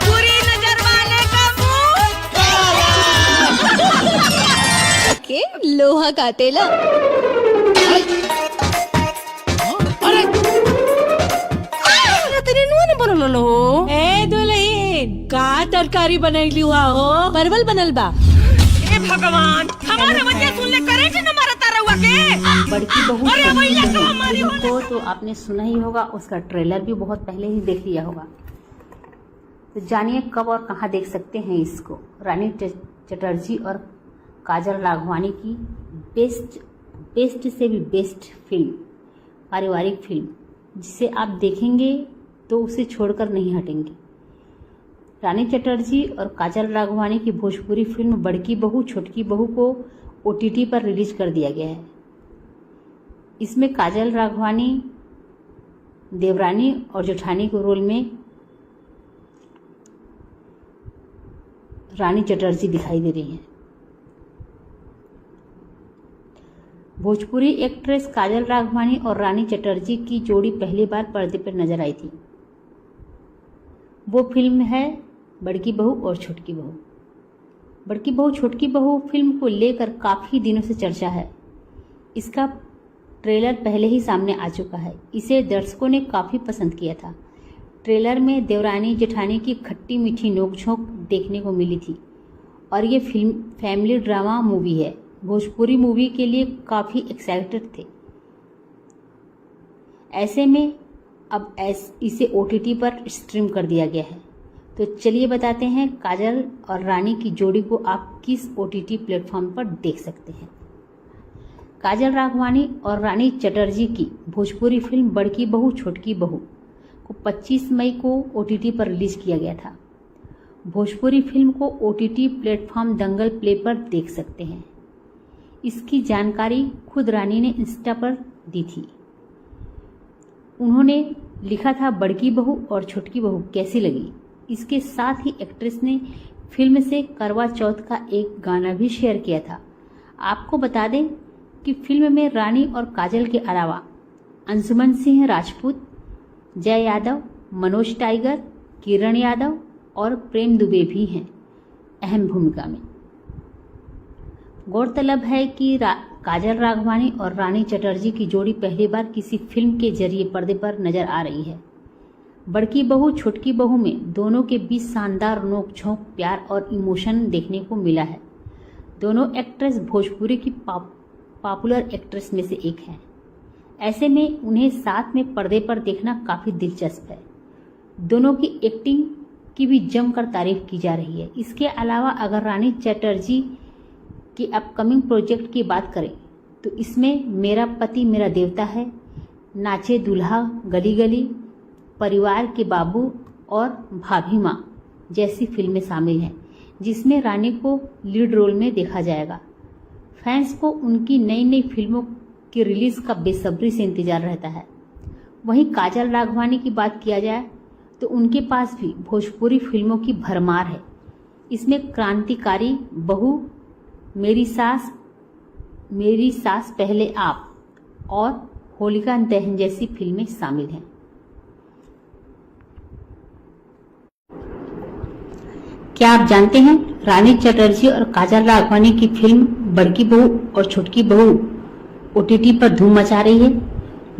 पूरी नजर वाले का मुंह के लोहा का तेला। ए दुल्हन का तरकारी बनैली हुआ हो? परवल बनल बा। ए भगवान हमारा वजह सुन ले करे कि न मारता रहुआ के। बड़की बहू अरे भैया तो हमारी को तो आपने सुना ही होगा, उसका ट्रेलर भी बहुत पहले ही देख लिया होगा। तो जानिए कब और कहां देख सकते हैं इसको। रानी चटर्जी और काजल राघवानी की बेस्ट से भी बेस्ट फिल्म, पारिवारिक फिल्म, जिसे आप देखेंगे तो उसे छोड़कर नहीं हटेंगे। रानी चटर्जी और काजल राघवानी की भोजपुरी फिल्म बड़की बहू छोटकी बहू को OTT पर रिलीज कर दिया गया है। इसमें काजल राघवानी देवरानी और जेठानी के रोल में रानी चटर्जी दिखाई दे रही हैं। भोजपुरी एक्ट्रेस काजल राघवानी और रानी चटर्जी की जोड़ी पहली बार पर्दे पर नजर आई थी। वो फिल्म है बड़की बहू और छोटकी बहू। बड़की बहू छोटकी बहू फिल्म को लेकर काफ़ी दिनों से चर्चा है। इसका ट्रेलर पहले ही सामने आ चुका है। इसे दर्शकों ने काफ़ी पसंद किया था। ट्रेलर में देवरानी जेठानी की खट्टी मीठी नोकझोंक देखने को मिली थी और ये फिल्म फैमिली ड्रामा मूवी है। भोजपुरी मूवी के लिए काफ़ी एक्साइटेड थे। ऐसे में अब इसे OTT पर स्ट्रीम कर दिया गया है। तो चलिए बताते हैं काजल और रानी की जोड़ी को आप किस OTT प्लेटफॉर्म पर देख सकते हैं। काजल राघवानी और रानी चटर्जी की भोजपुरी फिल्म बड़की बहू छोटकी बहू को 25 मई को OTT पर रिलीज किया गया था। भोजपुरी फिल्म को OTT प्लेटफॉर्म दंगल प्ले पर देख सकते हैं। इसकी जानकारी खुद रानी ने इंस्टा पर दी थी। उन्होंने लिखा था बड़की बहू और छोटकी बहू कैसी लगी। इसके साथ ही एक्ट्रेस ने फिल्म से करवा चौथ का एक गाना भी शेयर किया था। आपको बता दें कि फिल्म में रानी और काजल के अलावा अंशुमन सिंह राजपूत, जय यादव, मनोज टाइगर, किरण यादव और प्रेम दुबे भी हैं अहम भूमिका में। गौरतलब है कि काजल राघवानी और रानी चटर्जी की जोड़ी पहली बार किसी फिल्म के जरिए पर्दे पर नजर आ रही है। बड़की बहू छोटकी बहू में दोनों के बीच शानदार नोकझोंक, प्यार और इमोशन देखने को मिला है। दोनों एक्ट्रेस भोजपुरी की पॉपुलर एक्ट्रेस में से एक हैं। ऐसे में उन्हें साथ में पर्दे पर देखना काफ़ी दिलचस्प है। दोनों की एक्टिंग की भी जमकर तारीफ की जा रही है। इसके अलावा अगर रानी चटर्जी की अपकमिंग प्रोजेक्ट की बात करें तो इसमें मेरा पति मेरा देवता है, नाचे दूल्हा गली गली, परिवार के बाबू और भाभी माँ जैसी फिल्में शामिल हैं, जिसमें रानी को लीड रोल में देखा जाएगा। फैंस को उनकी नई नई फिल्मों की रिलीज का बेसब्री से इंतजार रहता है। वहीं काजल राघवानी की बात किया जाए तो उनके पास भी भोजपुरी फिल्मों की भरमार है। इसमें क्रांतिकारी बहू, मेरी सास पहले आप और होलिका दहन जैसी फिल्में शामिल हैं। क्या आप जानते हैं रानी चटर्जी और काजल राघवानी की फिल्म बड़की बहू और छोटकी बहू OTT पर धूम मचा रही है।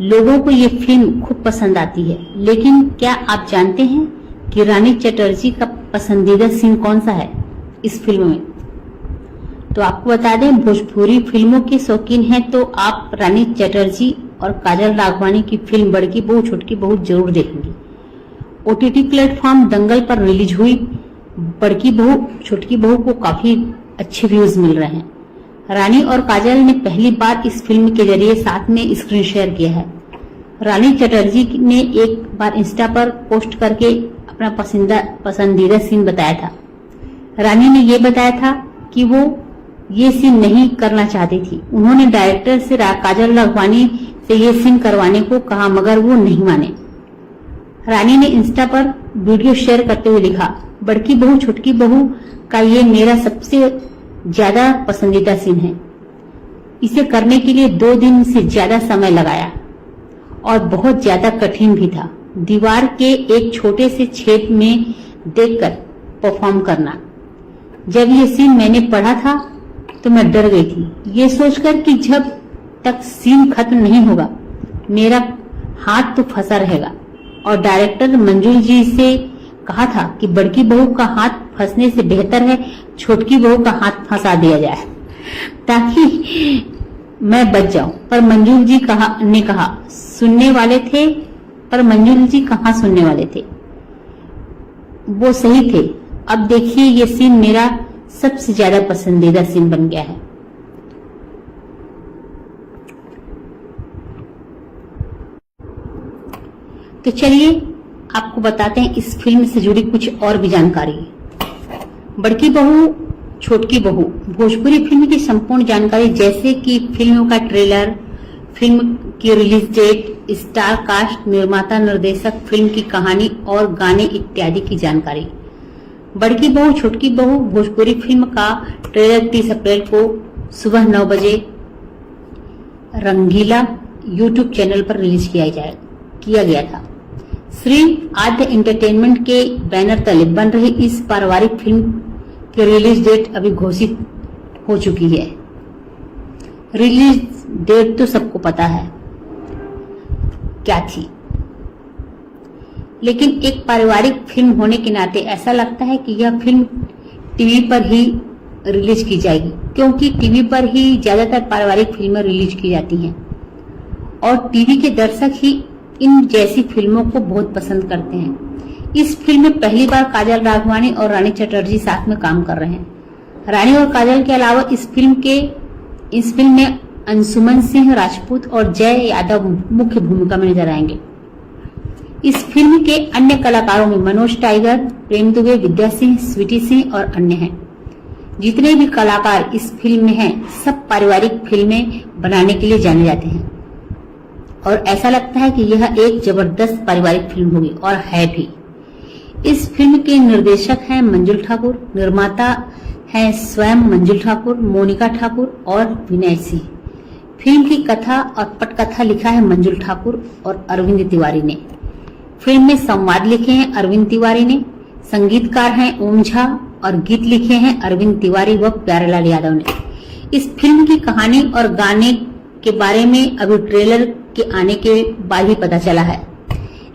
लोगों को ये फिल्म खूब पसंद आती है। लेकिन क्या आप जानते हैं कि रानी चटर्जी का पसंदीदा सीन कौन सा है इस फिल्म में? तो आपको बता दें, भोजपुरी फिल्मों के शौकीन हैं तो आप रानी चटर्जी और काजल राघवानी की फिल्म बड़की बहू छोटकी बहू जरूर देखेंगे। OTT प्लेटफॉर्म दंगल पर रिलीज हुई बड़की बहू छोटकी बहू को काफी अच्छे व्यूज मिल रहे हैं। रानी और काजल ने पहली बार इस फिल्म के जरिए साथ में स्क्रीन शेयर किया है। रानी चटर्जी ने एक बार इंस्टा पर पोस्ट करके अपना पसंदीदा सीन बताया था। रानी ने ये बताया था कि वो ये सीन नहीं करना चाहती थी। उन्होंने डायरेक्टर से काजल राघवानी से ये सीन करवाने को कहा मगर वो नहीं माने। रानी ने इंस्टा पर वीडियो शेयर करते हुए लिखा, बड़की बहू छोटकी बहू का ये मेरा सबसे ज्यादा पसंदीदा सीन है। इसे करने के लिए 2 दिन से ज्यादा समय लगाया और बहुत ज्यादा कठिन भी था। दीवार के एक छोटे से छेद में देखकर परफॉर्म करना। जब ये सीन मैंने पढ़ा था तो मैं डर गई थी, ये सोचकर कि जब तक सीन खत्म नहीं होगा मेरा हाथ तो फंसा रहेगा। और डायरेक्टर मंजुल जी से कहा था कि बड़की बहू का हाथ फंसने से बेहतर है छोटकी बहू का हाथ फंसा दिया जाए ताकि मैं बच जाऊं। पर मंजुल जी ने कहा सुनने वाले थे, पर मंजुल जी कहाँ सुनने वाले थे, वो सही थे। अब देखिए ये सीन मेरा सबसे ज्यादा पसंदीदा सीन बन गया है। तो चलिए आपको बताते हैं इस फिल्म से जुड़ी कुछ और भी जानकारी। बड़की बहू छोटकी बहू भोजपुरी फिल्म की संपूर्ण जानकारी जैसे कि फिल्म का ट्रेलर, फिल्म की रिलीज डेट, स्टार कास्ट, निर्माता, निर्देशक, फिल्म की कहानी और गाने इत्यादि की जानकारी। बड़की बहू छोटकी बहू भोजपुरी फिल्म का ट्रेलर 30 अप्रैल को सुबह 9 बजे रंगीला यूट्यूब चैनल पर रिलीज किया गया था। श्री आद्य एंटरटेनमेंट के बैनर तले बन रही इस पारिवारिक फिल्म की रिलीज डेट अभी घोषित हो चुकी है। रिलीज डेट तो सबको पता है क्या थी, लेकिन एक पारिवारिक फिल्म होने के नाते ऐसा लगता है कि यह फिल्म टीवी पर ही रिलीज की जाएगी, क्योंकि टीवी पर ही ज्यादातर पारिवारिक फिल्में रिलीज की जाती हैं और टीवी के दर्शक ही इन जैसी फिल्मों को बहुत पसंद करते हैं। इस फिल्म में पहली बार काजल राघवानी और रानी चटर्जी साथ में काम कर रहे हैं। रानी और काजल के अलावा इस फिल्म में अंशुमन सिंह राजपूत और जय यादव मुख्य भूमिका में नजर आएंगे। इस फिल्म के अन्य कलाकारों में मनोज टाइगर, प्रेम दुबे, विद्या सिंह, स्वीटी सिंह और अन्य हैं। जितने भी कलाकार इस फिल्म में हैं, सब पारिवारिक फिल्में बनाने के लिए जाने जाते हैं और ऐसा लगता है कि यह एक जबरदस्त पारिवारिक फिल्म होगी और है भी। इस फिल्म के निर्देशक हैं मंजुल ठाकुर, निर्माता हैं स्वयं मंजुल ठाकुर, मोनिका ठाकुर और विनय सिंह। फिल्म की कथा और पटकथा लिखा है मंजुल ठाकुर और अरविंद तिवारी ने। फिल्म में संवाद लिखे हैं अरविंद तिवारी ने, संगीतकार हैं ओम झा और गीत लिखे हैं अरविंद तिवारी व प्यारेलाल यादव ने। इस फिल्म की कहानी और गाने के बारे में अभी ट्रेलर के आने के बाद ही पता चला है,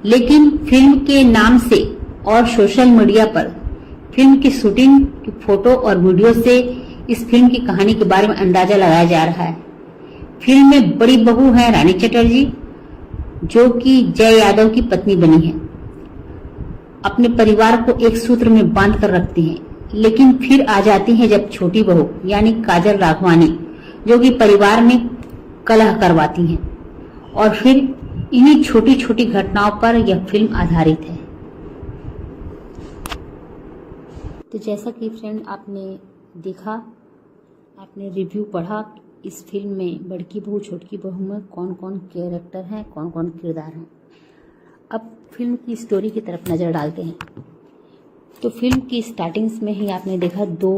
लेकिन फिल्म के नाम से और सोशल मीडिया पर फिल्म की शूटिंग की फोटो और वीडियो से इस फिल्म की कहानी के बारे में अंदाजा लगाया जा रहा है। फिल्म में बड़ी बहू है रानी चटर्जी, जो कि जय यादव की पत्नी बनी है। अपने परिवार को एक सूत्र में बांध कर रखती हैं, लेकिन फिर आ जाती है जब छोटी बहू यानी काजल राघवानी, जो कि परिवार में कलह करवाती हैं और फिर इन्हीं छोटी छोटी घटनाओं पर यह फिल्म आधारित है। तो जैसा कि फ्रेंड आपने देखा, आपने रिव्यू पढ़ा, इस फिल्म में बड़की बहू छोटकी बहू में कौन कौन कैरेक्टर हैं, कौन कौन किरदार हैं। अब फिल्म की स्टोरी की तरफ नज़र डालते हैं। तो फिल्म की स्टार्टिंग्स में ही आपने देखा दो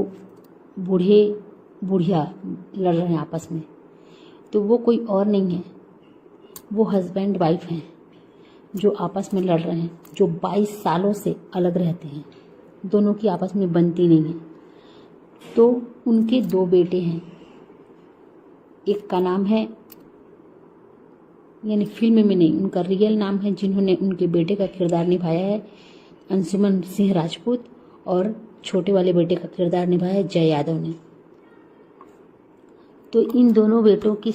बूढ़े बुढ़िया लड़ रहे हैं आपस में। तो वो कोई और नहीं है, वो हस्बैंड वाइफ हैं जो आपस में लड़ रहे हैं, जो 22 सालों से अलग रहते हैं। दोनों की आपस में बनती नहीं है। तो उनके 2 बेटे हैं, एक का नाम है, यानी फिल्म में नहीं, उनका रियल नाम है, जिन्होंने उनके बेटे का किरदार निभाया है अंशुमन सिंह राजपूत, और छोटे वाले बेटे का किरदार निभाया है जय यादव ने। तो इन दोनों बेटों की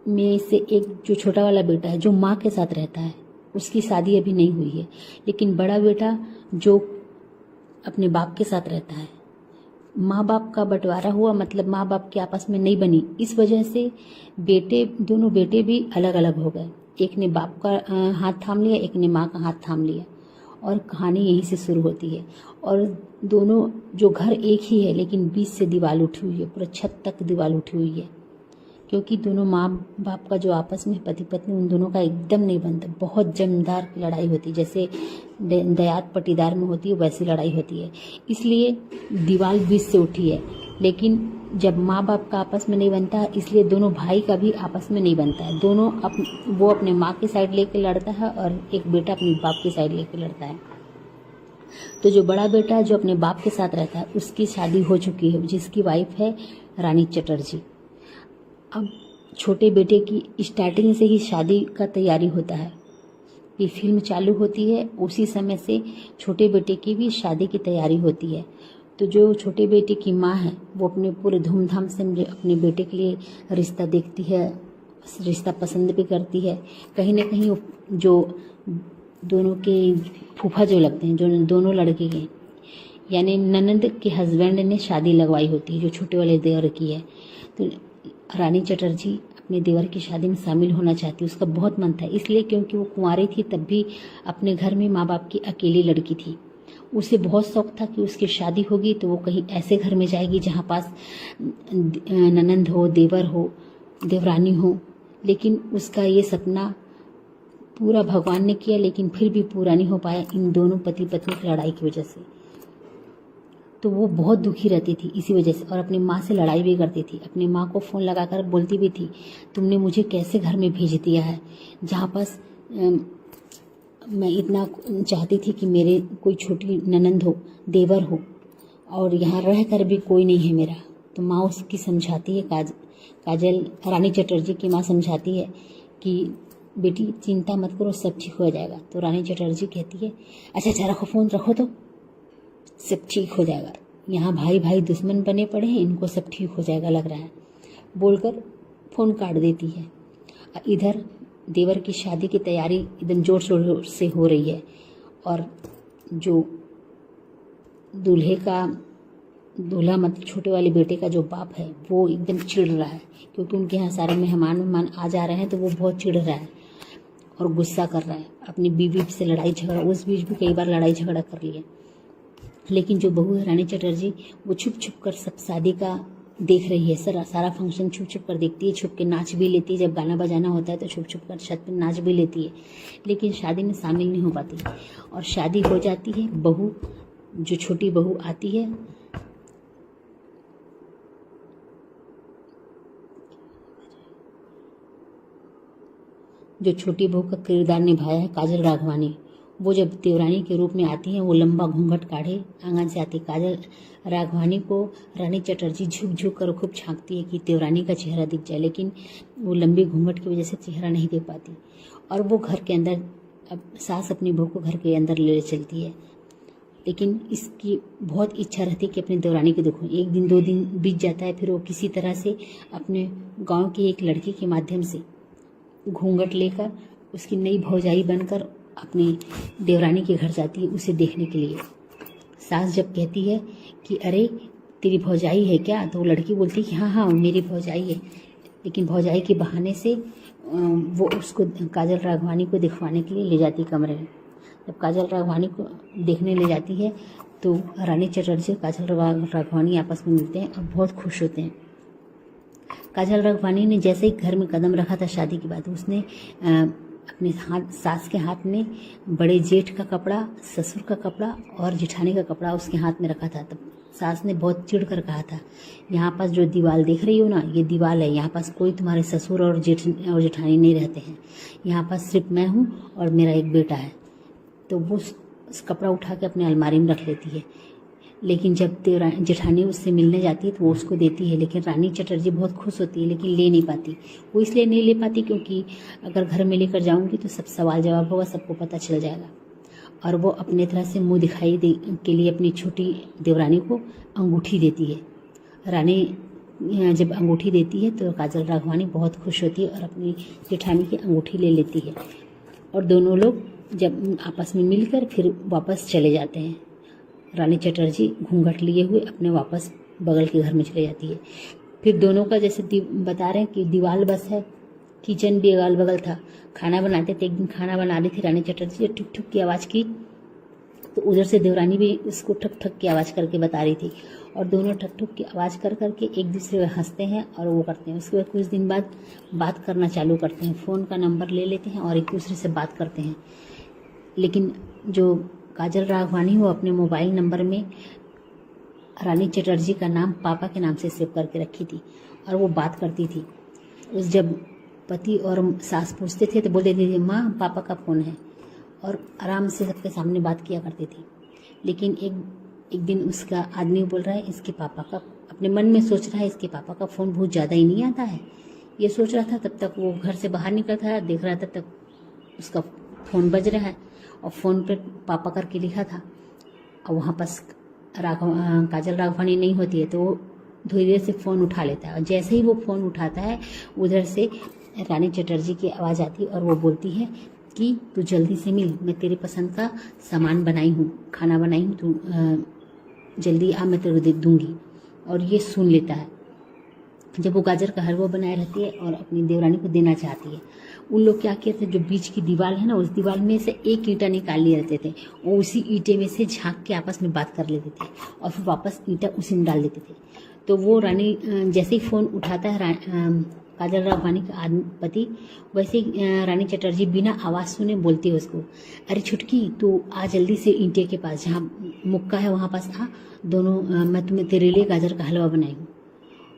में से एक जो छोटा वाला बेटा है, जो माँ के साथ रहता है, उसकी शादी अभी नहीं हुई है, लेकिन बड़ा बेटा जो अपने बाप के साथ रहता है, माँ बाप का बंटवारा हुआ, मतलब माँ बाप की आपस में नहीं बनी, इस वजह से दोनों बेटे भी अलग अलग हो गए। एक ने बाप का हाथ थाम लिया, एक ने माँ का हाथ थाम लिया, और कहानी यहीं से शुरू होती है। और दोनों जो घर एक ही है, लेकिन बीच से दीवार उठी हुई है, पूरा छत तक दीवार उठी हुई है, क्योंकि दोनों माँ बाप का जो आपस में पति पत्नी, उन दोनों का एकदम नहीं बनता। बहुत जमदार लड़ाई होती है, जैसे दयात पटीदार में होती है वैसी लड़ाई होती है, इसलिए दीवार बीच से उठी है। लेकिन जब माँ बाप का आपस में नहीं बनता, इसलिए दोनों भाई का भी आपस में नहीं बनता है। दोनों वो अपने माँ की साइड लेके लड़ता है और एक बेटा अपने बाप की साइड लेके लड़ता है। तो जो बड़ा बेटा जो अपने बाप के साथ रहता है उसकी शादी हो चुकी है, जिसकी वाइफ है रानी चटर्जी। अब छोटे बेटे की स्टार्टिंग से ही शादी का तैयारी होता है। ये फिल्म चालू होती है उसी समय से छोटे बेटे की भी शादी की तैयारी होती है। तो जो छोटे बेटे की माँ है वो अपने पूरे धूमधाम से अपने बेटे के लिए रिश्ता देखती है, रिश्ता पसंद भी करती है। कहीं ना कहीं जो दोनों के फूफा जो लगते हैं, जो दोनों लड़के के यानी ननद के हस्बैंड ने शादी लगवाई होती है जो छोटे वाले देवर की है। तो रानी चटर्जी अपने देवर की शादी में शामिल होना चाहती, उसका बहुत मन था, इसलिए क्योंकि वो कुंवारी थी तब भी अपने घर में माँ बाप की अकेली लड़की थी। उसे बहुत शौक था कि उसकी शादी होगी तो वो कहीं ऐसे घर में जाएगी जहाँ पास ननंद हो, देवर हो, देवरानी हो। लेकिन उसका ये सपना पूरा भगवान ने किया, लेकिन फिर भी पूरा नहीं हो पाया इन दोनों पति पत्नी की लड़ाई की वजह से। तो वो बहुत दुखी रहती थी इसी वजह से, और अपनी माँ से लड़ाई भी करती थी। अपनी माँ को फ़ोन लगाकर बोलती भी थी, तुमने मुझे कैसे घर में भेज दिया है जहाँ पास मैं इतना चाहती थी कि मेरे कोई छोटी ननंद हो, देवर हो, और यहाँ रह कर भी कोई नहीं है मेरा। तो माँ उसकी समझाती है, काजल रानी चटर्जी की माँ समझाती है कि बेटी चिंता मत करो, सब ठीक हो जाएगा। तो रानी चटर्जी कहती है, अच्छा रखो, फ़ोन रखो तो सब ठीक हो जाएगा। यहाँ भाई भाई दुश्मन बने पड़े हैं, इनको सब ठीक हो जाएगा लग रहा है, बोलकर फ़ोन काट देती है। इधर देवर की शादी की तैयारी एकदम जोर शोर से हो रही है, और जो दूल्हा मतलब छोटे वाले बेटे का जो बाप है वो एकदम चिढ़ रहा है, क्योंकि उनके यहाँ सारे मेहमान आ जा रहे हैं। तो वो बहुत चिढ़ रहा है और गुस्सा कर रहा है, अपनी बीवी से लड़ाई झगड़ा, उस बीच भी कई बार लड़ाई झगड़ा कर लिया। लेकिन जो बहू है रानी चटर्जी वो छुप छुप कर सब शादी का देख रही है, सारा फंक्शन छुप छुप कर देखती है, छुप के नाच भी लेती है। जब गाना बजाना होता है तो छुप छुप कर छत पर नाच भी लेती है, लेकिन शादी में शामिल नहीं हो पाती। और शादी हो जाती है, बहू जो छोटी बहू आती है, जो छोटी बहू का किरदार निभाया है काजल राघवानी, वो जब देवरानी के रूप में आती हैं, वो लंबा घूंघट काढ़े आंगन से आती। काजल राघवानी को रानी चटर्जी झुक झुक कर खूब झांकती है कि देवरानी का चेहरा दिख जाए, लेकिन वो लंबी घूंघट की वजह से चेहरा नहीं देख पाती। और वो घर के अंदर, अब सास अपनी बहू को घर के अंदर ले चलती है, लेकिन इसकी बहुत इच्छा रहती है कि अपनी देवरानी को देखूं। एक दिन 2 दिन बीत जाता है, फिर वो किसी तरह से अपने गाँव की एक लड़की के माध्यम से घूंघट लेकर उसकी नई भौजाई बनकर अपनी देवरानी के घर जाती है उसे देखने के लिए। सास जब कहती है कि अरे तेरी भौजाई है क्या, तो वो लड़की बोलती है कि हाँ मेरी भौजाई है, लेकिन भौजाई के बहाने से वो उसको काजल राघवानी को दिखवाने के लिए ले जाती कमरे में। जब काजल राघवानी को देखने ले जाती है तो रानी चटर्जी और काजल राघवानी आपस में मिलते हैं और बहुत खुश होते हैं। काजल राघवानी ने जैसे ही घर में कदम रखा था शादी के बाद, उसने अपने सास के हाथ में बड़े जेठ का कपड़ा, ससुर का कपड़ा और जेठानी का कपड़ा उसके हाथ में रखा था। तब सास ने बहुत चिढ़ कर कहा था, यहाँ पास जो दीवार देख रही हो ना, ये दीवार है, यहाँ पास कोई तुम्हारे ससुर और जेठानी नहीं रहते हैं, यहाँ पास सिर्फ मैं हूँ और मेरा एक बेटा है। तो वो उस कपड़ा उठा के अपने अलमारी में रख लेती है। लेकिन जब जेठानी उससे मिलने जाती है तो वो उसको देती है, लेकिन रानी चटर्जी बहुत खुश होती है, लेकिन ले नहीं पाती। वो इसलिए नहीं ले पाती क्योंकि अगर घर में लेकर जाऊंगी तो सब सवाल जवाब होगा, सबको पता चल जाएगा। और वो अपने तरह से मुंह दिखाई के लिए अपनी छोटी देवरानी को अंगूठी देती है। रानी जब अंगूठी देती है तो काजल राघवानी बहुत खुश होती है और अपनी जेठानी की अंगूठी ले लेती है, और दोनों लोग जब आपस में मिलकर फिर वापस चले जाते हैं। रानी चटर्जी घूंघट लिए हुए अपने वापस बगल के घर में चले जाती है। फिर दोनों का जैसे बता रहे हैं कि दीवार बस है, किचन भी अगल बगल था, खाना बनाते थे। एक दिन खाना बना रही थी रानी चटर्जी, ठुक ठुक की आवाज़ की तो उधर से देवरानी भी उसको ठक ठक की आवाज़ करके बता रही थी, और दोनों ठक ठुक की आवाज़ कर करके एक दूसरे में हंसते हैं और वो करते हैं। उसके बाद कुछ दिन बाद बात करना चालू करते हैं, फ़ोन का नंबर ले लेते हैं और एक दूसरे से बात करते हैं। लेकिन जो काजल राघवानी वो अपने मोबाइल नंबर में रानी चटर्जी का नाम पापा के नाम से सेव करके रखी थी और वो बात करती थी। उस जब पति और सास पूछते थे तो बोलते थे माँ पापा का फ़ोन है, और आराम से सबके सामने बात किया करती थी। लेकिन एक दिन उसका आदमी बोल रहा है इसके पापा का, अपने मन में सोच रहा है इसके पापा का फ़ोन बहुत ज़्यादा ही नहीं आता है, ये सोच रहा था। तब तक वो घर से बाहर निकला था, देख रहा था तब उसका फ़ोन बज रहा है और फ़ोन पे पापा करके लिखा था, और वहाँ पास काजल राघवानी नहीं होती है तो वो धीरे से फ़ोन उठा लेता है, और जैसे ही वो फ़ोन उठाता है उधर से रानी चटर्जी की आवाज़ आती है और वो बोलती है कि तू जल्दी से मिल, मैं तेरे पसंद का सामान बनाई हूँ, खाना बनाई हूँ, तू जल्दी आ, मैं तेरे को दे दूँगी। और ये सुन लेता है। जब वो गाजर का हलवा बनाए रहती है और अपनी देवरानी को देना चाहती है, उन लोग क्या किए थे, जो बीच की दीवार है ना, उस दीवार में से एक ईंटा निकाल लिए रहते थे, वो उसी ईंटे में से झांक के आपस में बात कर लेते थे और फिर वापस ईंटा उसी में डाल देते थे। तो वो रानी जैसे ही फ़ोन उठाता है काजल राघवानी का पति, वैसे ही रानी चटर्जी बिना आवाज़ सुने बोलती है उसको, अरे छुटकी तू आ जल्दी से ईंटे के पास, जहाँ मुक्का है वहाँ पास आ, दोनों मैं तुम्हें तेरे लिए गाजर का हलवा बनाई हूँ।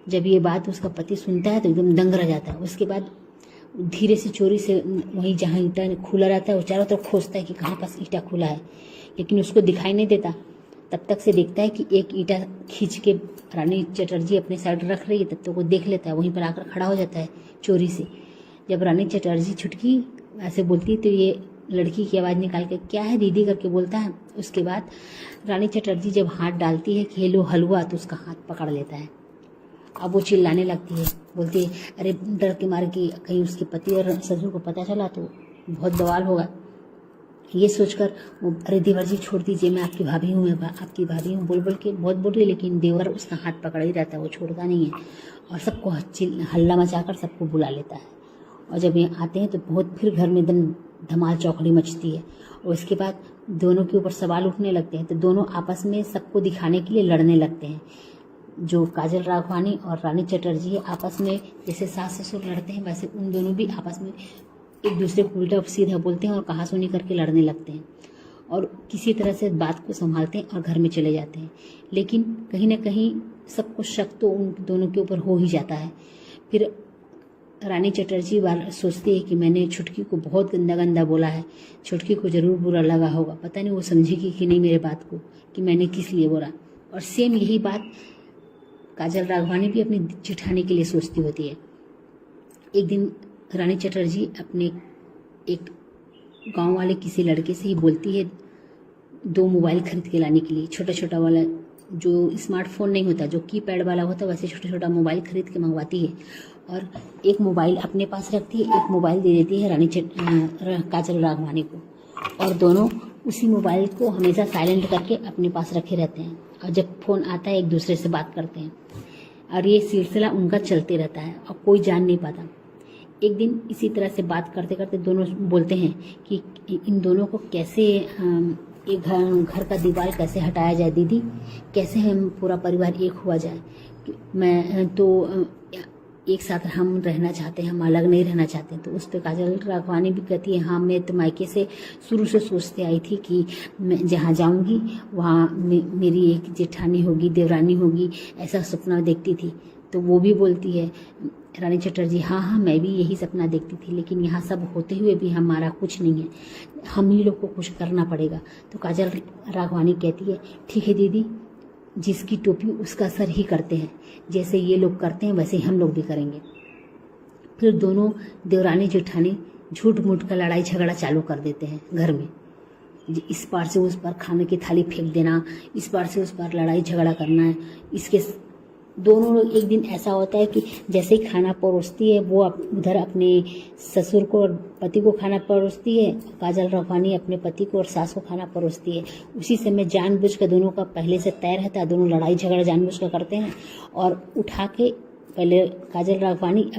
जब ये बात उसका पति सुनता है तो एकदम दंग रह जाता है। उसके बाद धीरे से चोरी से वहीं जहाँ ईंटा खुला रहता है वो चारों तरफ खोजता है कि कहाँ पास ईंटा खुला है, लेकिन उसको दिखाई नहीं देता। तब तक से देखता है कि एक ईंटा खींच के रानी चटर्जी अपने साइड रख रही है, तब तक वो देख लेता है, वहीं पर आकर खड़ा हो जाता है चोरी से। जब रानी चटर्जी छुटकी ऐसे बोलती है तो ये लड़की की आवाज़ निकाल के क्या है दीदी करके बोलता है। उसके बाद रानी चटर्जी जब हाथ डालती है कि लो हलवा, तो उसका हाथ पकड़ लेता है। अब वो चिल्लाने लगती है, बोलती है अरे डर के मारे कि कहीं उसके पति और ससुर को पता चला तो बहुत बवाल होगा। ये सोचकर वो अरे देवर जी छोड़ दीजिए, मैं आपकी भाभी हूँ, मैं आपकी भाभी हूँ बोल के बहुत बोल रही, लेकिन देवर उसका हाथ पकड़ ही रहता है, वो छोड़ता नहीं है और सबको हल्ला मचाकर सबको बुला लेता है। और जब ये आते हैं तो बहुत फिर घर में एकदम धमाल चौकड़ी मचती है। और उसके बाद दोनों के ऊपर सवाल उठने लगते हैं, तो दोनों आपस में सबको दिखाने के लिए लड़ने लगते हैं। जो काजल राघवानी और रानी चटर्जी आपस में जैसे सास ससुर लड़ते हैं, वैसे उन दोनों भी आपस में एक दूसरे को उल्टा सीधा बोलते हैं और कहासुनी करके लड़ने लगते हैं और किसी तरह से बात को संभालते हैं और घर में चले जाते हैं। लेकिन कहीं ना कहीं सबको शक तो उन दोनों के ऊपर हो ही जाता है। फिर रानी चटर्जी सोचती है कि मैंने छुटकी को बहुत गंदा गंदा बोला है, छुटकी को ज़रूर बुरा लगा होगा, पता नहीं वो समझेगी कि नहीं मेरे बात को कि मैंने किस लिए बोला। और सेम यही बात काजल राघवानी भी अपनी जेठानी के लिए सोचती होती है। एक दिन रानी चटर्जी अपने एक गांव वाले किसी लड़के से ही बोलती है 2 मोबाइल खरीद के लाने के लिए, छोटा छोटा वाला, जो स्मार्टफोन नहीं होता, जो कीपैड वाला होता, वैसे छोटा छोटा मोबाइल खरीद के मंगवाती है और एक मोबाइल अपने पास रखती है, एक मोबाइल दे देती है काजल राघवानी को, और दोनों उसी मोबाइल को हमेशा साइलेंट करके अपने पास रखे रहते हैं और जब फ़ोन आता है एक दूसरे से बात करते हैं और ये सिलसिला उनका चलते रहता है और कोई जान नहीं पाता। एक दिन इसी तरह से बात करते करते दोनों बोलते हैं कि इन दोनों को कैसे एक घर का दीवार कैसे हटाया जाए दीदी, कैसे हम पूरा परिवार एक हुआ जाए। मैं तो एक साथ हम रहना चाहते हैं, हम अलग नहीं रहना चाहते। तो उस पर काजल राघवानी भी कहती है हाँ, मैं तो मायके से शुरू से सोचते आई थी कि मैं जहाँ जाऊँगी वहाँ मेरी एक जेठानी होगी, देवरानी होगी, ऐसा सपना देखती थी। तो वो भी बोलती है रानी चटर्जी हाँ हाँ मैं भी यही सपना देखती थी, लेकिन यहाँ सब होते हुए भी हमारा कुछ नहीं है, हम ही लोग को कुछ करना पड़ेगा। तो काजल राघवानी कहती है ठीक है दीदी, जिसकी टोपी उसका सर ही करते हैं, जैसे ये लोग करते हैं वैसे ही हम लोग भी करेंगे। फिर दोनों देवरानी जेठानी झूठ मूठ का लड़ाई झगड़ा चालू कर देते हैं घर में। इस पार से उस पार खाने की थाली फेंक देना, इस पार से उस पार लड़ाई झगड़ा करना है। इसके दोनों लोग एक दिन ऐसा होता है कि जैसे ही खाना परोसती है वो उधर अपने ससुर को और पति को खाना परोसती है, काजल राघवानी अपने पति को और सास को खाना परोसती है। उसी समय जानबूझ कर दोनों का पहले से तय रहता है, दोनों लड़ाई झगड़ा जानबूझ कर करते हैं और उठा के पहले काजल राघवानी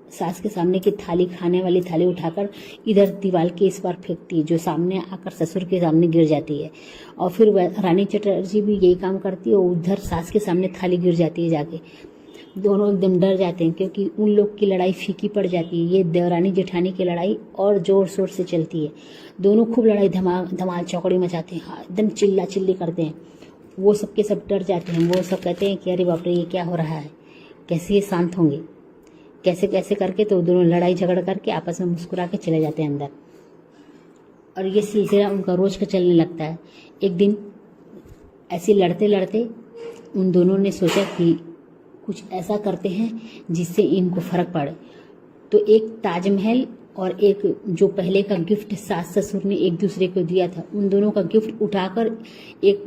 सास के सामने की थाली, खाने वाली थाली उठाकर इधर दीवार के इस पार फेंकती है, जो सामने आकर ससुर के सामने गिर जाती है। और फिर रानी चटर्जी भी यही काम करती है, उधर सास के सामने थाली गिर जाती है जाके। दोनों एकदम डर जाते हैं क्योंकि उन लोग की लड़ाई फीकी पड़ जाती है। ये देवरानी जेठानी की लड़ाई और जोर शोर से चलती है। दोनों खूब लड़ाई धमाल चौकड़ी मचाते हैं, एकदम चिल्ला चिल्ली करते हैं। वो सब के सब डर जाते हैं। वो सब कहते हैं कि अरे बाप रे ये क्या हो रहा है, कैसे ये शांत होंगे, कैसे कैसे करके। तो दोनों लड़ाई झगड़ा करके आपस में मुस्कुरा के चले जाते हैं अंदर। और ये सिलसिला उनका रोज का चलने लगता है। एक दिन ऐसे लड़ते लड़ते उन दोनों ने सोचा कि कुछ ऐसा करते हैं जिससे इनको फर्क पड़े। तो एक ताजमहल और एक जो पहले का गिफ्ट सास ससुर ने एक दूसरे को दिया था, उन दोनों का गिफ्ट उठाकर एक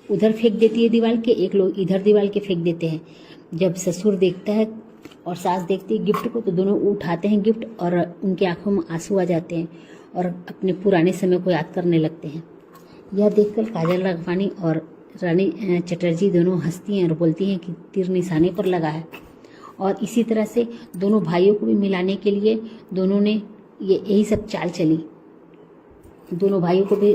उधर फेंक देती है दीवार के, एक लोग इधर दीवार के फेंक देते हैं। जब ससुर देखता है और सास देखती है गिफ्ट को, तो दोनों उठाते हैं गिफ्ट और उनकी आंखों में आंसू आ जाते हैं और अपने पुराने समय को याद करने लगते हैं। यह देखकर काजल राघवानी और रानी चटर्जी दोनों हंसती हैं और बोलती हैं कि तीर निशाने पर लगा है। और इसी तरह से दोनों भाइयों को भी मिलाने के लिए दोनों ने यही सब चाल चली। दोनों भाइयों को भी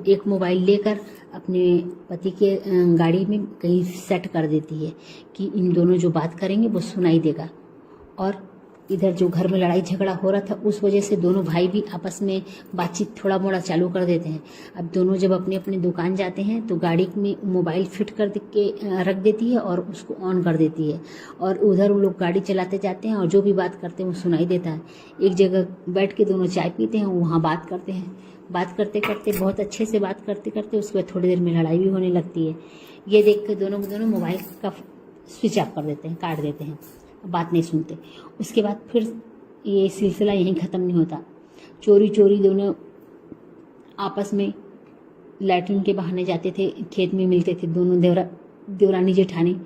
एक मोबाइल लेकर अपने पति के गाड़ी में कहीं सेट कर देती है कि इन दोनों जो बात करेंगे वो सुनाई देगा। और इधर जो घर में लड़ाई झगड़ा हो रहा था उस वजह से दोनों भाई भी आपस में बातचीत थोड़ा मोड़ा चालू कर देते हैं। अब दोनों जब अपने अपने दुकान जाते हैं तो गाड़ी में मोबाइल फिट कर के रख देती है और उसको ऑन कर देती है और उधर वो लोग गाड़ी चलाते जाते हैं और जो भी बात करते हैं वो सुनाई देता है। एक जगह बैठ के दोनों चाय पीते हैं, वहाँ बात करते हैं। बात करते करते बहुत अच्छे से बात करते करते उसके बाद थोड़ी देर में लड़ाई भी होने लगती है। ये देख के दोनों मोबाइल का स्विच ऑफ कर देते हैं, काट देते हैं, बात नहीं सुनते। उसके बाद फिर ये सिलसिला यहीं ख़त्म नहीं होता। चोरी चोरी दोनों आपस में लैट्रिन के बहाने जाते थे, खेत में मिलते थे दोनों देवरानी जेठानी,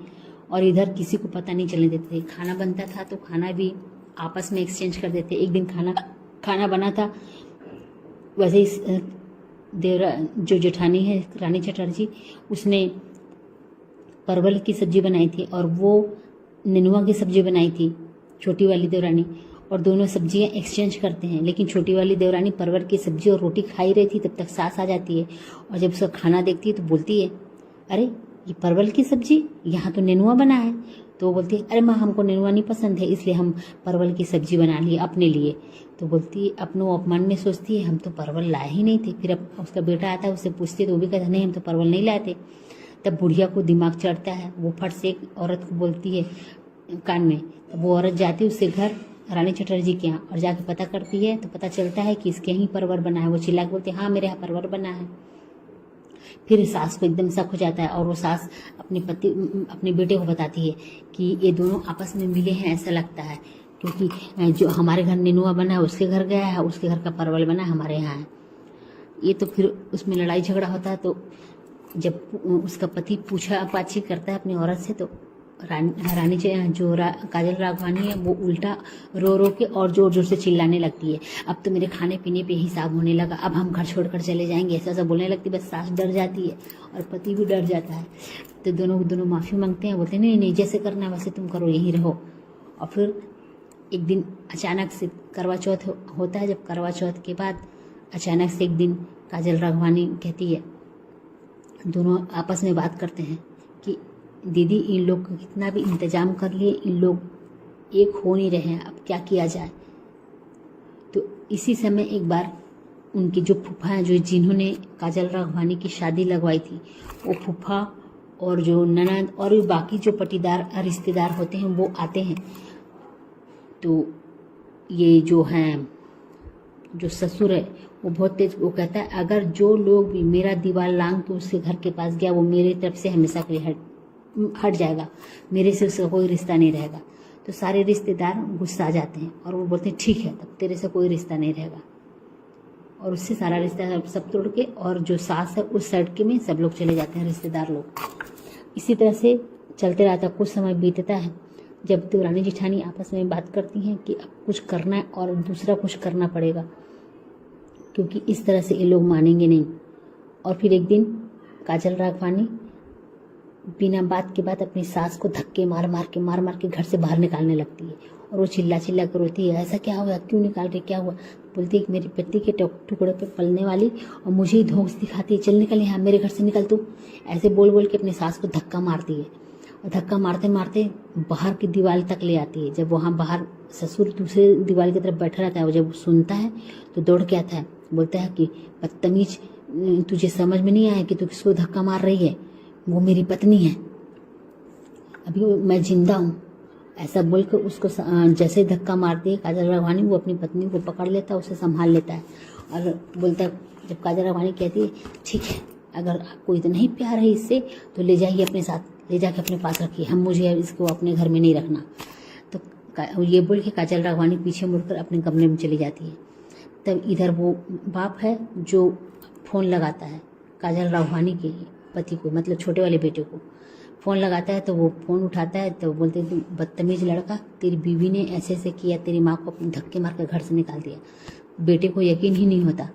और इधर किसी को पता नहीं चलने देते थे। खाना बनता था तो खाना भी आपस में एक्सचेंज कर देते। एक दिन खाना बना था, वैसे ही जो जेठानी है रानी चटर्जी, उसने परवल की सब्जी बनाई थी और वो नेनुआ की सब्जी बनाई थी छोटी वाली देवरानी, और दोनों सब्जियां एक्सचेंज करते हैं। लेकिन छोटी वाली देवरानी परवल की सब्जी और रोटी खाई रही थी, तब तक सास आ जाती है और जब उसका खाना देखती है तो बोलती है, अरे ये परवल की सब्जी, यहाँ तो नेनुआ बना है। तो वो बोलती है, अरे माँ हमको नेनुआ नहीं पसंद है इसलिए हम परवल की सब्जी बना लिए अपने लिए। तो बोलती है, अपनों अपमान में सोचती है हम तो परवल लाए ही नहीं थे। फिर अब उसका बेटा आता है, उससे पूछती है तो वो भी कहता है नहीं हम तो परवल नहीं लाए थे। तब बुढ़िया को दिमाग चढ़ता है, वो फट से एक औरत को बोलती है कान में। तो वो औरत जाती है उससे घर रानी चटर्जी के यहाँ और जाके पता करती है तो पता चलता है कि इसके यहीं परवर बना है। वो चिल्ला के बोलती है, हाँ मेरे यहाँ परवर बना है। फिर सास को एकदम शक हो जाता है और वो सास अपने बेटे को बताती है कि ये दोनों आपस में मिले हैं, ऐसा लगता है, क्योंकि जो हमारे घर नेनुआ बना है उसके घर गया है, उसके घर का परवल बना है हमारे यहाँ है। ये तो फिर उसमें लड़ाई झगड़ा होता है। तो जब उसका पति पूछा बातचीत करता है अपनी औरत से, तो रानी काजल राघवानी है वो उल्टा रो रो के और जोर जोर से चिल्लाने लगती है, अब तो मेरे खाने पीने पे हिसाब होने लगा, अब हम घर छोड़कर चले जाएंगे, ऐसा ऐसा बोलने लगती है। बस सास डर जाती है और पति भी डर जाता है। तो दोनों माफ़ी मांगते हैं, बोलते हैं नहीं नहीं जैसे करना है वैसे तुम करो, यहीं रहो। और फिर एक दिन अचानक से करवा चौथ होता है। जब करवा चौथ के बाद अचानक से एक दिन काजल राघवानी कहती है, दोनों आपस में बात करते हैं कि दीदी इन लोग का कितना भी इंतजाम कर लिए, इन लोग एक हो नहीं रहे हैं, अब क्या किया जाए। तो इसी समय एक बार उनकी जो फूफा हैं, जो जिन्होंने काजल राघवानी की शादी लगवाई थी, वो फूफा और जो ननद और बाकी जो पटीदार रिश्तेदार होते हैं वो आते हैं। तो ये जो हैं जो ससुर है वो बहुत तेज, वो कहता है अगर जो लोग भी मेरा दीवार लांग के उसके घर के पास गया वो मेरी तरफ से हमेशा के लिए हट जाएगा, मेरे से उसका कोई रिश्ता नहीं रहेगा। तो सारे रिश्तेदार गुस्सा आ जाते हैं और वो बोलते हैं ठीक है तब तेरे से कोई रिश्ता नहीं रहेगा। और उससे सारा रिश्ता सब तोड़ के और जो सास है उस सड़के में सब लोग चले जाते हैं रिश्तेदार लोग। इसी तरह से चलते रहता, कुछ समय बीतता है। जब देवरानी जेठानी आपस में बात करती हैं कि अब कुछ करना है और दूसरा कुछ करना पड़ेगा, क्योंकि इस तरह से ये लोग मानेंगे नहीं। और फिर एक दिन काजल राघवानी बिना बात के बाद अपनी सास को धक्के मार मार के घर से बाहर निकालने लगती है और वो चिल्ला चिल्ला कर रोती है, ऐसा क्या हुआ, क्यों निकाल रही, क्या हुआ। बोलती है कि मेरी पति के टुकड़े पे पलने वाली और मुझे ही धोख दिखाती है, चल निकल यहाँ मेरे घर से निकल तू। ऐसे बोल बोल के अपनी सास को धक्का मारती है और धक्का मारते मारते बाहर की दीवार तक ले आती है। जब वहाँ बाहर ससुर दूसरे दीवार की तरफ बैठा रहता है, वो जब सुनता है तो दौड़ के आता है, बोलता है कि बदतमीज, तुझे समझ में नहीं आया कि तू किसको धक्का मार रही है। वो मेरी पत्नी है, अभी मैं जिंदा हूँ। ऐसा बोलकर उसको जैसे धक्का मारती है काजल राघवानी, वो अपनी पत्नी को पकड़ लेता है, उसे संभाल लेता है और बोलता है, जब काजल राघवानी कहती है ठीक है, अगर आपको इतना ही प्यार है इससे तो ले जाइए अपने साथ, ले जाके अपने पास रखिए, हम मुझे इसको अपने घर में नहीं रखना। तो ये बोल के काजल राघवानी पीछे मुड़कर अपने कमरे में चली जाती है। तब इधर वो बाप है जो फ़ोन लगाता है काजल राघवानी के पति को, मतलब छोटे वाले बेटे को फ़ोन लगाता है। तो वो फ़ोन उठाता है तो बोलते हैं, तुम बदतमीज़ लड़का, तेरी बीवी ने ऐसे ऐसे किया, तेरी माँ को अपने धक्के मार कर घर से निकाल दिया। बेटे को यकीन ही नहीं होता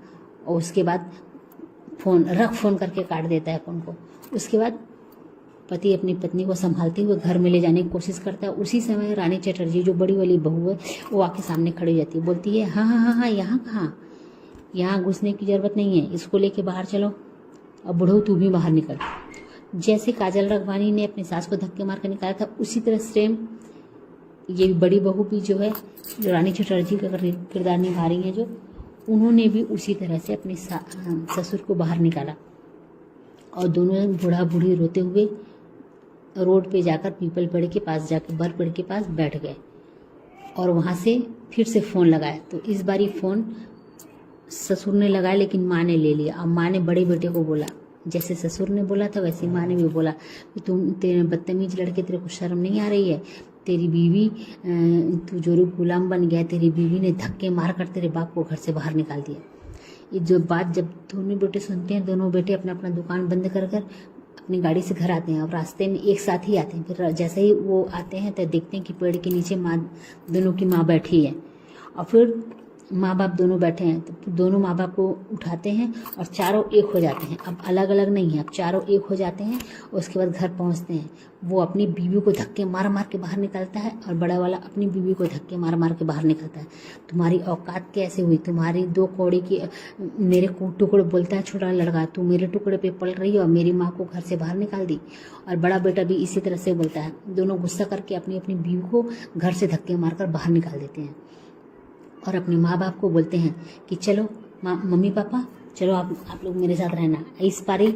और उसके बाद फ़ोन करके काट देता है फ़ोन को। उसके बाद पति अपनी पत्नी को संभालते हुए घर में ले जाने की कोशिश करता है। उसी समय रानी चटर्जी जो बड़ी वाली बहू है वो आके सामने खड़ी हो जाती है, बोलती है, हाँ हाँ हाँ हाँ, यहाँ कहाँ, यहाँ घुसने की ज़रूरत नहीं है, इसको लेके बाहर चलो, अब बुढ़ऊ तू भी बाहर निकल। जैसे काजल राघवानी ने अपनी सास को धक्के मार कर निकाला था, उसी तरह सेम ये बड़ी बहू भी जो है, जो रानी चटर्जी का किरदार निभा रही है, जो उन्होंने भी उसी तरह से अपने ससुर को बाहर निकाला और दोनों बूढ़ा बूढ़ी रोते हुए रोड पे जाकर पीपल पेड़ के पास जाकर बर पेड़ के पास बैठ गए और वहाँ से फिर से फ़ोन लगाया। तो इस बारी फ़ोन ससुर ने लगाया लेकिन माँ ने ले लिया। अब माँ ने बड़े बेटे को बोला, जैसे ससुर ने बोला था वैसे माँ ने भी बोला कि तेरे बदतमीज लड़के, तेरे को शर्म नहीं आ रही है, तेरी बीवी, तू जो गुलाम बन गया, तेरी बीवी ने धक्के मार कर तेरे बाप को घर से बाहर निकाल दिया। ये जो बात जब दोनों बेटे सुनते हैं, दोनों बेटे अपना अपना दुकान बंद कर अपनी गाड़ी से घर आते हैं। अब रास्ते में एक साथ ही आते हैं। फिर जैसे ही वो आते हैं तो देखते हैं कि पेड़ के नीचे दोनों की माँ बैठी है और फिर माँ बाप दोनों बैठे हैं। तो दोनों माँ बाप को उठाते हैं और चारों एक हो जाते हैं। अब अलग अलग नहीं है, अब चारों एक हो जाते हैं। उसके बाद घर पहुँचते हैं। वो अपनी बीवी को धक्के मार मार के बाहर निकलता है और बड़ा वाला अपनी बीवी को धक्के मार मार के बाहर निकलता है। तुम्हारी औकात कैसे हुई, तुम्हारी 2 कौड़ी की मेरे को टुकड़े, बोलता है छोटा लड़का, तू मेरे टुकड़े पे पल रही है और मेरी माँ को घर से बाहर निकाल दी। और बड़ा बेटा भी इसी तरह से बोलता है। दोनों गुस्सा करके अपनी अपनी बीवी को घर से धक्के मार कर बाहर निकाल देते हैं और अपने माँ बाप को बोलते हैं कि चलो मम्मी पापा, चलो आप लोग मेरे साथ रहना। इस पारी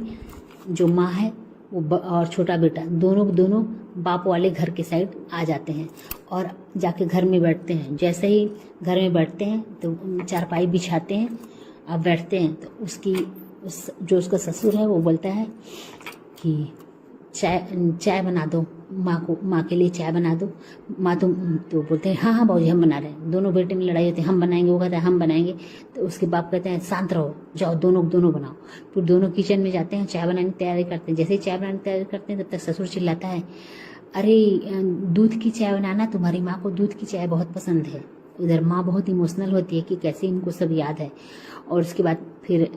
जो माँ है वो और छोटा बेटा दोनों बाप वाले घर के साइड आ जाते हैं और जाके घर में बैठते हैं। जैसे ही घर में बैठते हैं तो चारपाई बिछाते हैं, अब बैठते हैं तो जो उसका ससुर है वो बोलता है कि चाय बना दो माँ के लिए चाय बना दो। माँ तो बोलते हैं हाँ हाँ बाबूजी हम बना रहे हैं। दोनों बेटे में लड़ाई होती है, हम बनाएंगे, वो कहता है हम बनाएंगे। तो उसके बाप कहते हैं शांत रहो, जाओ दोनों बनाओ। फिर दोनों किचन में जाते हैं, चाय बनाने की तैयारी करते हैं। जैसे ही चाय बनाने की तैयारी करते हैं तब तक ससुर चिल्लाता है, अरे दूध की चाय बनाना, तुम्हारी माँ को दूध की चाय बहुत पसंद है। उधर माँ बहुत इमोशनल होती है कि कैसे इनको सब याद है। और उसके बाद फिर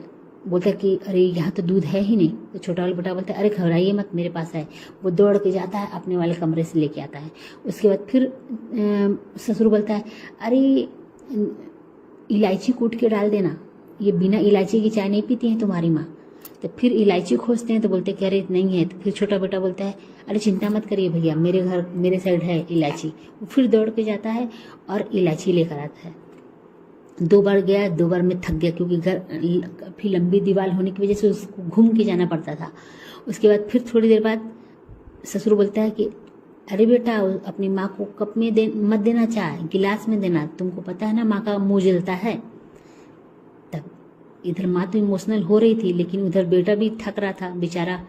बोलता है कि अरे यहाँ तो दूध है ही नहीं। तो छोटा वाला बेटा बोलता है अरे घबराइए मत, मेरे पास है। वो दौड़ के जाता है, अपने वाले कमरे से लेके आता है। उसके बाद फिर ससुर बोलता है अरे इलायची कूट के डाल देना, ये बिना इलायची की चाय नहीं पीती है तुम्हारी माँ। तो फिर इलायची खोजते हैं तो बोलते हैं कि अरे नहीं है। तो फिर छोटा बेटा बोलता है अरे चिंता मत करिए भैया, मेरे साइड है इलायची। वो फिर दौड़ के जाता है और इलायची लेकर आता है। 2 बार गया, 2 बार में थक गया क्योंकि घर काफ़ी लंबी दीवार होने की वजह से उसको घूम के जाना पड़ता था। उसके बाद फिर थोड़ी देर बाद ससुर बोलता है कि अरे बेटा अपनी माँ को कप में मत देना चाय, गिलास में देना, तुमको पता है ना माँ का मुंह जलता है। तब इधर माँ तो इमोशनल हो रही थी लेकिन उधर बेटा भी थक रहा था बेचारा,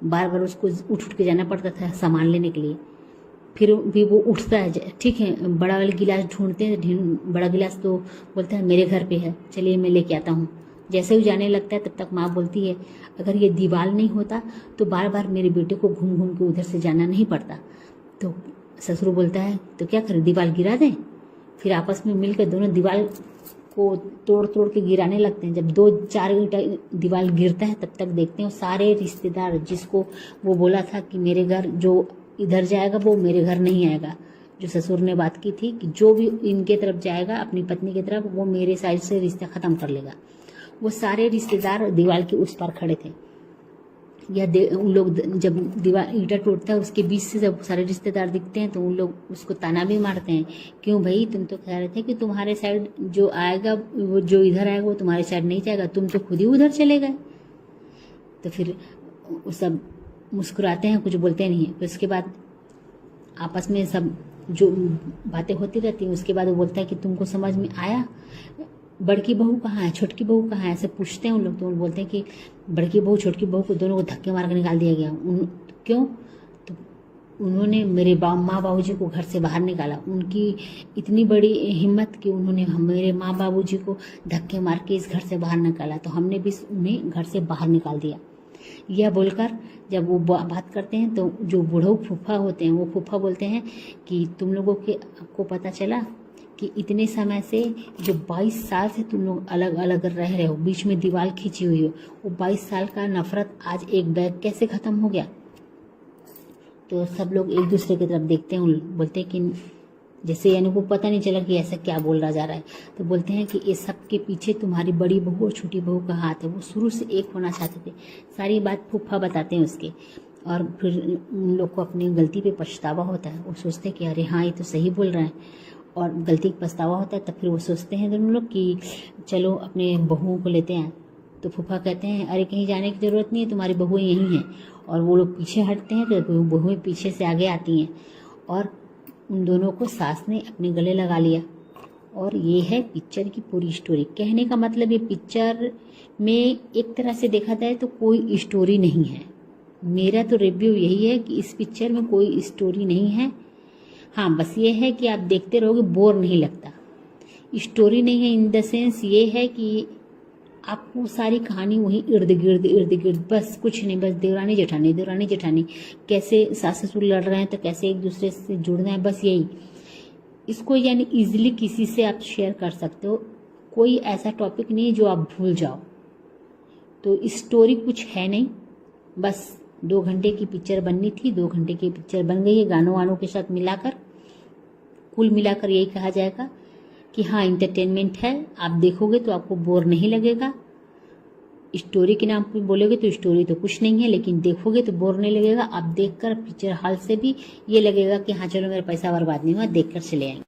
बार बार उसको उठ के जाना पड़ता था सामान लेने के लिए। फिर भी वो उठता है, ठीक है बड़ा वाला गिलास ढूंढते हैं, बड़ा गिलास तो बोलता है मेरे घर पे है, चलिए मैं लेके आता हूँ। जैसे ही जाने लगता है तब तक माँ बोलती है अगर ये दीवार नहीं होता तो बार बार मेरे बेटे को घूम घूम के उधर से जाना नहीं पड़ता। तो ससुर बोलता है तो क्या करें, दीवार गिरा दें। फिर आपस में मिलकर दोनों दीवार को तोड़ के गिराने लगते हैं। जब 2-4 ईंटा दीवार गिरता है तब तक देखते हैं सारे रिश्तेदार, जिसको वो बोला था कि मेरे घर जो इधर जाएगा वो मेरे घर नहीं आएगा, जो ससुर ने बात की थी कि जो भी इनके तरफ जाएगा अपनी पत्नी की तरफ वो मेरे साइड से रिश्ता खत्म कर लेगा। वो सारे रिश्तेदार दीवार के उस पार खड़े थे। उन लोग जब दीवार ईंटा टूटता है उसके बीच से जब सारे रिश्तेदार दिखते हैं तो उन लोग उसको ताना भी मारते हैं, क्यों भाई तुम तो कह रहे थे कि तुम्हारे साइड जो आएगा वो जो इधर आएगा वो तुम्हारे साइड नहीं जाएगा, तुम तो खुद ही उधर चले गए। तो फिर सब मुस्कुराते हैं, कुछ बोलते नहीं है। फिर उसके बाद आपस में सब जो बातें होती रहती हैं, उसके बाद वो बोलता है कि तुमको समझ में आया, बड़की बहू कहाँ है, छोटकी बहू कहाँ है, ऐसे पूछते हैं उन लोग। तो वो बोलते हैं कि बड़की बहू छोटकी बहू को दोनों को धक्के मार कर निकाल दिया गया। क्यों? तो उन्होंने मेरे माँ बाबूजी को घर से बाहर निकाला। उनकी इतनी बड़ी हिम्मत कि उन्होंने मेरे माँ बाबूजी को धक्के मार के इस घर से बाहर निकाला, तो हमने भी उन्हें घर से बाहर निकाल दिया। यह बोलकर जब वो बात करते हैं तो जो बूढ़ो फूफा होते हैं, वो फूफा बोलते हैं कि तुम लोगों के आपको पता चला कि इतने समय से जो 22 साल से तुम लोग अलग अलग रह रहे हो, बीच में दीवार खींची हुई हो, वो 22 साल का नफरत आज एक बैग कैसे खत्म हो गया। तो सब लोग एक दूसरे की तरफ देखते हैं, बोलते हैं कि जैसे यानी को पता नहीं चला कि ऐसा क्या बोल रहा जा रहा है। तो बोलते हैं कि इस सब के पीछे तुम्हारी बड़ी बहू और छोटी बहू का हाथ है, वो शुरू से एक होना चाहते थे। सारी बात फूफा बताते हैं उसके, और फिर उन लोग को अपनी गलती पे पछतावा होता है। वो सोचते हैं कि अरे हाँ, ये तो सही बोल रहा है, और गलती का पछतावा होता है। तब फिर वो सोचते हैं दोनों लोग कि चलो अपने बहुओं को लेते हैं। तो फूफा कहते हैं अरे कहीं जाने की ज़रूरत नहीं है, तुम्हारी बहुएं यहीं हैं। और वो लोग पीछे हटते हैं तो बहुएं पीछे से आगे आती हैं, और उन दोनों को सास ने अपने गले लगा लिया। और ये है पिक्चर की पूरी स्टोरी। कहने का मतलब ये पिक्चर में एक तरह से देखा जाए तो कोई स्टोरी नहीं है। मेरा तो रिव्यू यही है कि इस पिक्चर में कोई स्टोरी नहीं है। हाँ, बस ये है कि आप देखते रहोगे, बोर नहीं लगता। स्टोरी नहीं है इन द सेंस ये है कि आपको सारी कहानी वहीं इर्द गिर्द बस कुछ नहीं, बस देवरानी जेठानी कैसे सास ससुर लड़ रहे हैं तो कैसे एक दूसरे से जुड़ना है, बस यही। इसको यानी इजीली किसी से आप शेयर कर सकते हो। कोई ऐसा टॉपिक नहीं जो आप भूल जाओ। तो स्टोरी कुछ है नहीं, बस 2 घंटे की पिक्चर बननी थी, 2 घंटे की पिक्चर बन गई है गानों वानों के साथ मिलाकर। कुल मिलाकर यही कहा जाएगा कि हाँ, इंटरटेनमेंट है। आप देखोगे तो आपको बोर नहीं लगेगा। स्टोरी के नाम पे बोलोगे तो स्टोरी तो कुछ नहीं है, लेकिन देखोगे तो बोर नहीं लगेगा। आप देखकर पिक्चर हॉल से भी ये लगेगा कि हाँ चलो मेरा पैसा बर्बाद नहीं हुआ, देखकर चले आएंगे।